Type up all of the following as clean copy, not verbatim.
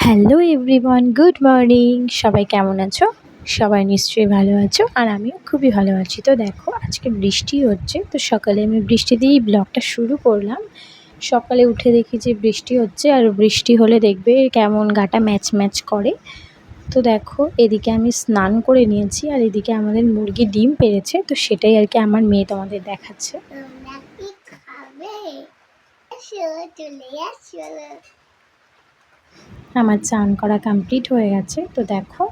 Hello everyone, good morning. সবাই কেমন আছো? সবাই নিশ্চয়ই ভালো আছো, আর আমিও খুবই ভালো আছি। তো দেখো, আজকে বৃষ্টি হচ্ছে, তো সকালে আমি বৃষ্টি দিয়েই ব্লগটা শুরু করলাম। সকালে উঠে দেখি যে বৃষ্টি হচ্ছে, আর বৃষ্টি হলে দেখবে কেমন গাটা ম্যাচ ম্যাচ করে। তো দেখো, এদিকে আমি স্নান করে নিয়েছি, আর এদিকে আমাদের মুরগি ডিম পেড়েছে, তো সেটাই আর কি আমার মেয়ে তোমাদের দেখাচ্ছে। আমার চান করা কমপ্লিট হয়ে গেছে। তো দেখো,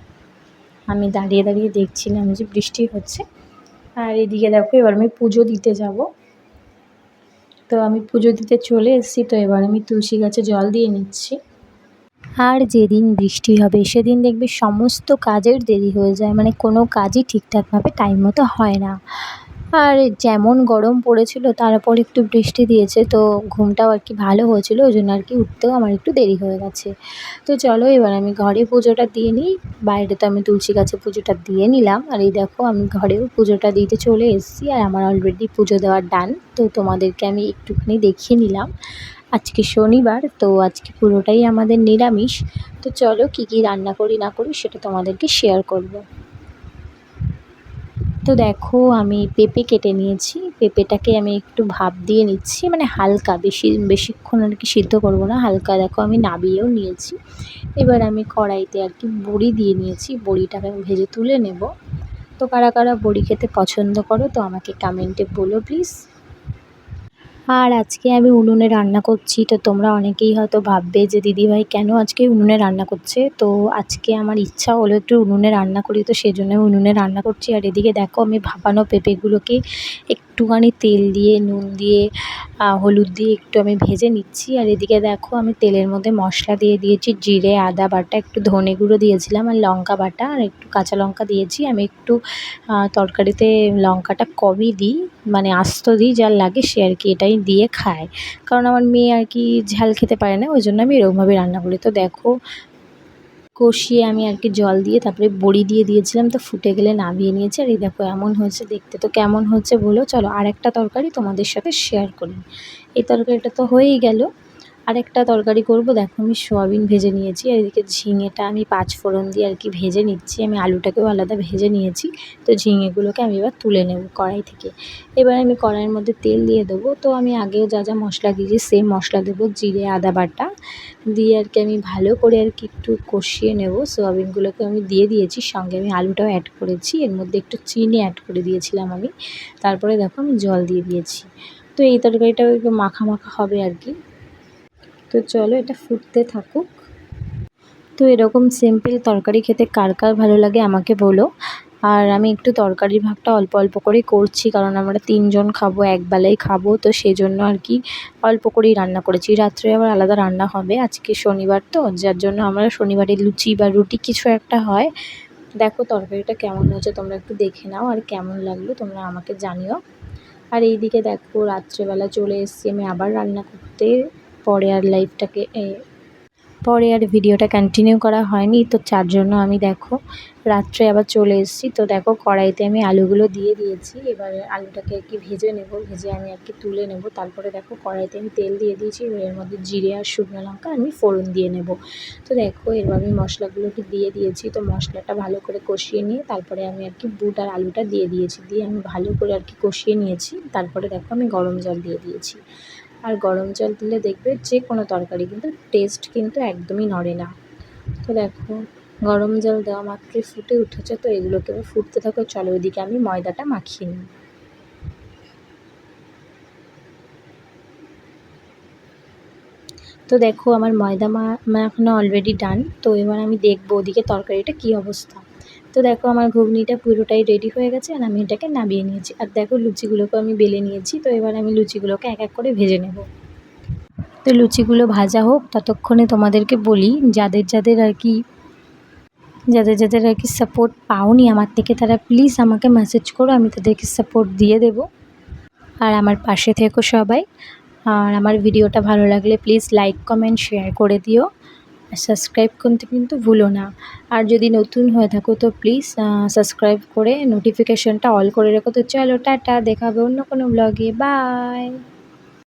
আমি দাঁড়িয়ে দাঁড়িয়ে দেখছিলাম যে বৃষ্টি হচ্ছে, আর এদিকে দেখো এবার আমি পুজো দিতে যাব। তো আমি পুজো দিতে চলে এসেছি, তো এবার আমি তুলসী গাছে জল দিয়ে নিচ্ছি। আর যেদিন বৃষ্টি হবে সেদিন দেখবে সমস্ত কাজের দেরি হয়ে যায়, মানে কোনো কাজই ঠিকঠাকভাবে টাইম মতো হয় না। আর যেমন গরম পড়েছিল, তারপর একটু বৃষ্টি দিয়েছে, তো ঘুমটাও আর কি ভালো হয়েছিল, ওই জন্য আর কি উঠতেও আমার একটু দেরি হয়ে গেছে। তো চলো এবার আমি ঘরে পুজোটা দিয়ে নিই। বাইরে তো আমি তুলসী গাছে পুজোটা দিয়ে নিলাম, আর এই দেখো আমি ঘরেও পুজোটা দিতে চলে এসেছি, আর আমার অলরেডি পুজো দেওয়ার ডান। তো তোমাদেরকে আমি একটুখানি দেখিয়ে নিলাম। আজকে শনিবার, তো আজকে পুরোটাই আমাদের নিরামিষ। তো চলো কী কী রান্না করি না করি সেটা তোমাদেরকে শেয়ার করব। তো দেখো, আমি পেঁপে কেটে নিয়েছি। পেঁপেটাকে আমি একটু ভাপ দিয়ে নিচ্ছি, মানে হালকা, বেশিক্ষণ আর কি সিদ্ধ করব না, হালকা। দেখো আমি নাবিয়েও নিয়েছি। এবার আমি কড়াইতে আর কি বড়ি দিয়ে নিয়েছি, বড়িটাকে আমি ভেজে তুলে নেব। তো কারা কারা বড়ি খেতে পছন্দ করো, তো আমাকে কমেন্টে বলো প্লিজ। আর আজকে আমি উনুনে রান্না করছি, তো তোমরা অনেকেই হয়তো ভাববে যে দিদিভাই কেন আজকে উনুনে রান্না করছে। তো আজকে আমার ইচ্ছা হলো একটু উনুনে রান্না করি, তো সেই জন্য আমি উনুনে রান্না করছি। আর এদিকে দেখো, আমি ভাপানো পেঁপেগুলোকে একটুখানি তেল দিয়ে, নুন দিয়ে, হলুদ দিয়ে একটু আমি ভেজে নিচ্ছি। আর এদিকে দেখো, আমি তেলের মধ্যে মশলা দিয়ে দিয়েছি, জিরে, আদা বাটা, একটু ধনে গুঁড়ো দিয়েছিলাম, আর লঙ্কা বাটা, আর একটু কাঁচা লঙ্কা দিয়েছি। আমি একটু তরকারিতে লঙ্কাটা কমই দিই, মানে আস্ত দিই, যার লাগে সে আর কি এটাই দিয়ে খায়, কারণ আমার মেয়ে আর কি ঝাল খেতে পারে না, ওই জন্য আমি এরকমভাবে রান্না করি। তো দেখো, কষিয়ে আমি আর কি জল দিয়ে তারপরে বড়ি দিয়ে দিয়েছিলাম, তো ফুটে গেলে নামিয়ে নিয়েছি। আর এই দেখো এমন হয়েছে দেখতে। তো কেমন হচ্ছে বলো। চলো আর একটা তরকারি তোমাদের সাথে শেয়ার করি। এই তরকারিটা তো হয়েই গেল, আরেকটা তরকারি করব। দেখো আমি সয়াবিন ভেজে নিয়েছি, আর এদিকে ঝিঙেটা আমি 5 ফোড়ন দিয়ে আর কি ভেজে নিচ্ছি। আমি আলুটাকেও আলাদা ভেজে নিয়েছি। তো ঝিঙেগুলোকে আমি এবার তুলে নেব কড়াই থেকে। এবার আমি কড়াইয়ের মধ্যে তেল দিয়ে দেবো। তো আমি আগেও যা যা মশলা দিয়েছি সেম মশলা দেবো, জিরে, আদা বাটা দিয়ে আর কি আমি ভালো করে আর কি একটু কষিয়ে নেব। সয়াবিনগুলোকে আমি দিয়ে দিয়েছি, সঙ্গে আমি আলুটাও অ্যাড করেছি, এর মধ্যে একটু চিনি অ্যাড করে দিয়েছিলাম আমি। তারপরে দেখো আমি জল দিয়ে দিয়েছি। তো এই তরকারিটাও একটু মাখা মাখা হবে আর কি। তো চলো এটা ফুটতে থাকুক। তো এরকম সিম্পল তরকারি খেতে কার কার ভালো লাগে আমাকে বলো। আর আমি একটু তরকারির ভাগটা অল্প অল্প করেই করছি, কারণ আমরা 3 জন খাবো, একবেলাই খাবো, তো সেই জন্য আর কি অল্প করেই রান্না করেছি। রাত্রে আবার আলাদা রান্না হবে, আজকে শনিবার তো, যার জন্য আমরা শনিবারে লুচি বা রুটি কিছু একটা হয়। দেখো তরকারিটা কেমন হয়েছে তোমরা একটু দেখে নাও, আর কেমন লাগলো তোমরা আমাকে জানিও। আর এইদিকে দেখো, রাত্রেবেলা চলে এসেছি আমি আবার রান্না করতে। পরে আর ভিডিওটা কন্টিনিউ করা হয়নি, তো যার জন্য আমি দেখো রাত্রে আবার চলে এসেছি। তো দেখো কড়াইতে আমি আলুগুলো দিয়ে দিয়েছি, এবার আলুটাকে আর কি ভেজে নেব, ভেজে আমি আর কি তুলে নেব। তারপরে দেখো কড়াইতে আমি তেল দিয়ে দিয়েছি, এর মধ্যে জিরে আর শুকনো লঙ্কা আমি ফোড়ন দিয়ে নেব। তো দেখো এবার আমি মশলাগুলোকে দিয়ে দিয়েছি, তো মশলাটা ভালো করে কষিয়ে নিয়ে তারপরে আমি আর কি বুট আর আলুটা দিয়ে দিয়েছি, দিয়ে আমি ভালো করে আর কি কষিয়ে নিয়েছি। তারপরে দেখো আমি গরম জল দিয়ে দিয়েছি, আর গরম জল দিলে দেখবে যে কোনো তরকারি কিন্তু টেস্ট কিন্তু একদমই নড়ে না। তো দেখো গরম জল দেওয়া মাত্রই ফুটে উঠেছে, তো এগুলোকে ফুটতে থাকো। চলো ওইদিকে আমি ময়দাটা মাখিয়ে নিই। তো দেখো আমার ময়দা মাখানো অলরেডি ডান। তো এবার আমি দেখবো ওদিকে তরকারিটা কী অবস্থা। তো দেখো আমার ঘুগনিটা পুরোটাই রেডি হয়ে গেছে, আর আমি এটাকে নামিয়ে নিয়েছি। আর দেখো লুচিগুলোকে আমি বেলে নিয়েছি, তো এবার আমি লুচিগুলোকে এক এক করে ভেজে নেব। তো লুচিগুলো ভাজা হোক, ততক্ষণে তোমাদেরকে বলি যাদের আর কি সাপোর্ট পাওনি আমার থেকে, তারা প্লিজ আমাকে মেসেজ করো, আমি তাদেরকে সাপোর্ট দিয়ে দেবো। আর আমার পাশে থেকো সবাই। আর আমার ভিডিওটা ভালো লাগলে প্লিজ লাইক, কমেন্ট, শেয়ার করে দিও, আর সাবস্ক্রাইব করতে কিন্তু ভুলো না। আর যদি নতুন হয়ে থাকো তো প্লিজ সাবস্ক্রাইব করে নোটিফিকেশনটা অল করে রেখো। তো চলো টাটা, দেখা হবে অন্য কোনো ব্লগে, বাই।